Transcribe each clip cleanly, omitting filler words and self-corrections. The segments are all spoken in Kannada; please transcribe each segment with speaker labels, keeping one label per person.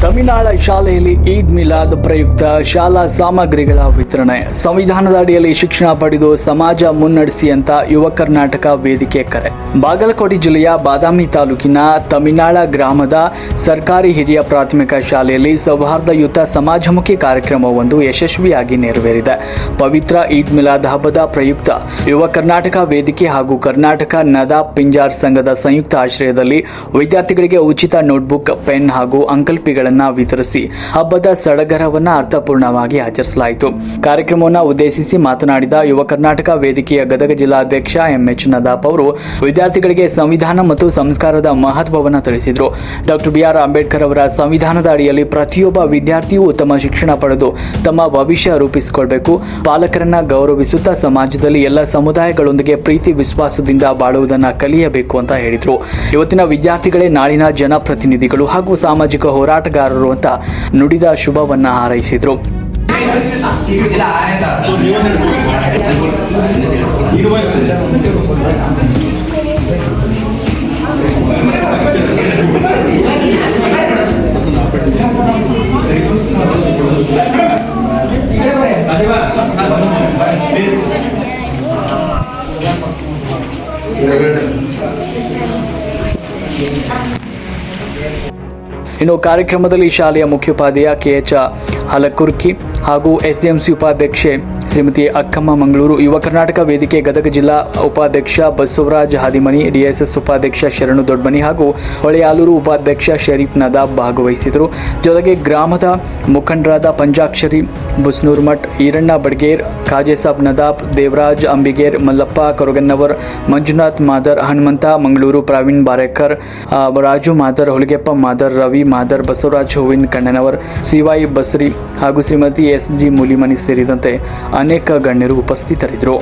Speaker 1: ತಮಿಳುನಾಡ ಶಾಲೆಯಲ್ಲಿ ಈದ್ ಮಿಲಾದ್ ಪ್ರಯುಕ್ತ ಶಾಲಾ ಸಾಮಗ್ರಿಗಳ ವಿತರಣೆ. ಸಂವಿಧಾನದ ಅಡಿಯಲ್ಲಿ ಶಿಕ್ಷಣ ಪಡೆದು ಸಮಾಜ ಮುನ್ನಡೆಸಿ ಅಂತ ಯುವ ಕರ್ನಾಟಕ ವೇದಿಕೆ ಕರೆ. ಬಾಗಲಕೋಟೆ ಜಿಲ್ಲೆಯ ಬಾದಾಮಿ ತಾಲೂಕಿನ ತಮಿಳುನಾಡ ಗ್ರಾಮದ ಸರ್ಕಾರಿ ಹಿರಿಯ ಪ್ರಾಥಮಿಕ ಶಾಲೆಯಲ್ಲಿ ಸೌಹಾರ್ದಯುತ ಸಮಾಜಮುಖಿ ಕಾರ್ಯಕ್ರಮವೊಂದು ಯಶಸ್ವಿಯಾಗಿ ನೆರವೇರಿದೆ. ಪವಿತ್ರ ಈದ್ ಮಿಲಾದ್ ಹಬ್ಬದ ಪ್ರಯುಕ್ತ ಯುವ ಕರ್ನಾಟಕ ವೇದಿಕೆ ಹಾಗೂ ಕರ್ನಾಟಕ ನದಾಬ್ ಪಿಂಜಾರ್ ಸಂಘದ ಸಂಯುಕ್ತ ಆಶ್ರಯದಲ್ಲಿ ವಿದ್ಯಾರ್ಥಿಗಳಿಗೆ ಉಚಿತ ನೋಟ್ಬುಕ್, ಪೆನ್ ಹಾಗೂ ಅಂಕಲ್ಪಿಗಳನ್ನು ವಿತರಿಸಿ ಹಬ್ಬದ ಸಡಗರವನ್ನು ಅರ್ಥಪೂರ್ಣವಾಗಿ ಆಚರಿಸಲಾಯಿತು. ಕಾರ್ಯಕ್ರಮವನ್ನು ಉದ್ದೇಶಿಸಿ ಮಾತನಾಡಿದ ಯುವ ಕರ್ನಾಟಕ ವೇದಿಕೆಯ ಗದಗ ಜಿಲ್ಲಾಧ್ಯಕ್ಷ ಎಂಎಚ್ ನದಾಬ್ ಅವರು ವಿದ್ಯಾರ್ಥಿಗಳಿಗೆ ಸಂವಿಧಾನ ಮತ್ತು ಸಂಸ್ಕಾರದ ಮಹತ್ವವನ್ನು ತಿಳಿಸಿದರು. ಡಾಕ್ಟರ್ ಬಿಆರ್ ಅಂಬೇಡ್ಕರ್ ಅವರ ಸಂವಿಧಾನದ ಅಡಿಯಲ್ಲಿ ಪ್ರತಿಯೊಬ್ಬ ವಿದ್ಯಾರ್ಥಿಯೂ ಉತ್ತಮ ಶಿಕ್ಷಣ ಪಡೆದು ತಮ್ಮ ಭವಿಷ್ಯ ರೂಪಿಸಿಕೊಳ್ಳಬೇಕು. ಪಾಲಕರನ್ನ ಗೌರವಿಸುತ್ತಾ ಸಮಾಜದಲ್ಲಿ ಎಲ್ಲ ಸಮುದಾಯಗಳೊಂದಿಗೆ ಪ್ರೀತಿ ವಿಶ್ವಾಸದಿಂದ ಬಾಳುವುದನ್ನು ಕಲಿಯಬೇಕು ಅಂತ ಹೇಳಿದರು. ಇವತ್ತಿನ ವಿದ್ಯಾರ್ಥಿಗಳೇ ನಾಳಿನ ಜನಪ್ರತಿನಿಧಿಗಳು ಹಾಗೂ ಸಾಮಾಜಿಕ ಹೋರಾಟಗಾರರು ಅಂತ ನುಡಿದ ಶುಭವನ್ನ ಹಾರೈಸಿದರು. ಇನ್ನು ಕಾರ್ಯಕ್ರಮದಲ್ಲಿ ಶಾಲೆಯ ಮುಖ್ಯೋಪಾಧ್ಯಾಯ ಕೆಎಚ್ ಹಲಕುರ್ಕಿ ಹಾಗೂ ಎಸ್ಡಿಎಂಸಿ ಉಪಾಧ್ಯಕ್ಷೆ ಶ್ರೀಮತಿ ಅಕ್ಕಮ್ಮ ಮಂಗಳೂರು, ಯುವ ಕರ್ನಾಟಕ ವೇದಿಕೆ ಗದಗ ಜಿಲ್ಲಾ ಉಪಾಧ್ಯಕ್ಷ ಬಸವರಾಜ್ ಹಾದಿಮನಿ, ಡಿಎಸ್ಎಸ್ ಉಪಾಧ್ಯಕ್ಷ ಶರಣು ದೊಡ್ಡಮನಿ ಹಾಗೂ ಹೊಳೆಯಾಲೂರು ಉಪಾಧ್ಯಕ್ಷ ಶರೀಫ್ ನದಾಬ್ ಭಾಗವಹಿಸಿದರು. ಜೊತೆಗೆ ಗ್ರಾಮದ ಮುಖಂಡರಾದ ಪಂಚಾಕ್ಷರಿ ಬುಸ್ನೂರ್ಮಠ್, ಈರಣ್ಣ ಬಡ್ಗೇರ್, ಕಾಜೇಸಾಬ್ ನದಾಬ್, ದೇವರಾಜ್ ಅಂಬಿಗೇರ್, ಮಲ್ಲಪ್ಪ ಕೊರಗನ್ನವರ್, ಮಂಜುನಾಥ್ ಮಾದರ್, ಹನುಮಂತ ಮಂಗಳೂರು, ಪ್ರವೀಣ್ ಬಾರೇಕರ್, ರಾಜು ಮಾದರ್, ಹೊಲಿಗೆಪ್ಪ ಮಾದರ್, ರವಿ ಮಾದರ್, ಬಸವರಾಜ್ ಹೂವಿನ ಕಣ್ಣನವರ್, ಸಿವೈ ಬಸ್ರಿ ಹಾಗೂ ಶ್ರೀಮತಿ ಎಸ್ಜಿ ಮೂಲಿಮನಿ ಸೇರಿದಂತೆ ಅನೇಕ ಗಣ್ಯರು ಉಪಸ್ಥಿತರಿದ್ದರು.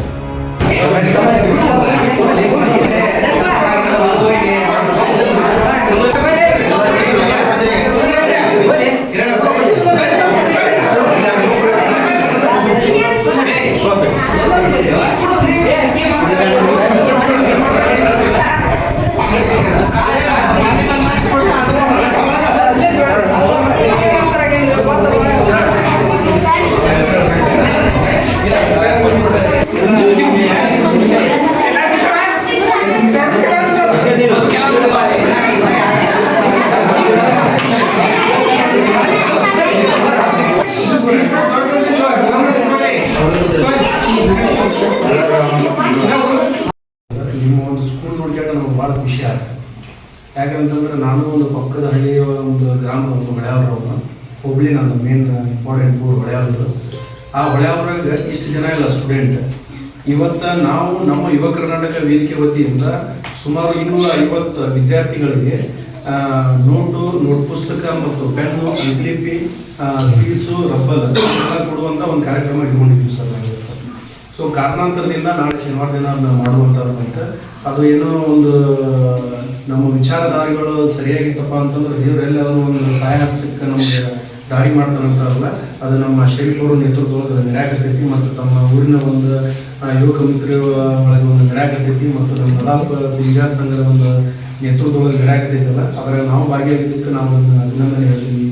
Speaker 2: ನಿಮ್ಮ ಒಂದು ಸ್ಕೂಲ್ ನೋಡ್ಕೊಂಡು ನಮಗೆ ಭಾಳ ಖುಷಿ ಆಗುತ್ತೆ. ಯಾಕಂತಂದ್ರೆ ನಾನು ಒಂದು ಪಕ್ಕದ ಹಳ್ಳಿಯ ಒಂದು ಗ್ರಾಮದ ಒಂದು ಹೊಳೆಯಾವ್ರವ್ರು, ಹುಬ್ಳಿ ನನ್ನ ಮೇನ್ ಇಂಪಾರ್ಟೆಂಟ್ ಊರು ಹೊಳೆಯಾವ್ರು. ಆ ಹೊಳೆಯಾವ್ರಾಗ ಇಷ್ಟು ಜನ ಇಲ್ಲ ಸ್ಟೂಡೆಂಟ್. ಇವತ್ತು ನಾವು ನಮ್ಮ ಯುವ ಕರ್ನಾಟಕ ವೇದಿಕೆ ವತಿಯಿಂದ ಸುಮಾರು 250 ವಿದ್ಯಾರ್ಥಿಗಳಿಗೆ ನೋಟು, ನೋಟ್ ಪುಸ್ತಕ ಮತ್ತು ಪೆನ್ನು, ಅಂಕ್ಲಿಪಿ, ಫೀಸು, ರಬ್ಬಲ್ ಎಲ್ಲ ಕೊಡುವಂಥ ಒಂದು ಕಾರ್ಯಕ್ರಮ ಇಟ್ಕೊಂಡಿದ್ವಿ ಸರ್ ನಾವು. ಸೊ ಕಾರಣಾಂತರದಿಂದ ನಾಳೆ ಶನಿವಾರ ದಿನ ಮಾಡುವಂಥದ್ದು ಅದು ಏನೋ ಒಂದು ನಮ್ಮ ವಿಚಾರಧಾರೆಗಳು ಸರಿಯಾಗಿತ್ತಪ್ಪ ಅಂತಂದ್ರೆ ದೇವರೆಲ್ಲ ಒಂದು ಸಹಾಯ ಹಸ್ತಕ್ಕೆ ನಮಗೆ ದಾರಿ ಮಾಡ್ತಾರಂತಾರಲ್ಲ, ಅದು ನಮ್ಮ ಶರೀಫ್ ಅವರ ನೇತೃತ್ವದೊಳಗೆ ನಡೆಯಾಕತೈತಿ ಮತ್ತು ತಮ್ಮ ಊರಿನ ಒಂದು ಯುವಕ ಮಿತ್ರ ಒಳಗೆ ಒಂದು ನಡೆಯಾಕತೈತಿ ಮತ್ತು ನಮ್ಮ ನದಾಬ್ ಪಿಂಜಾರ್ ಸಂಘದ ಒಂದು ನೇತೃತ್ವದೊಳಗೆ ನಡೆಯಾಕತೈತಲ್ಲ, ಅದರ ನಾವು ಭಾಗಿಯಾಗಿದ್ದಕ್ಕೆ ನಾವು ಅಭಿನಂದನೆ ಹೇಳ್ತೀವಿ.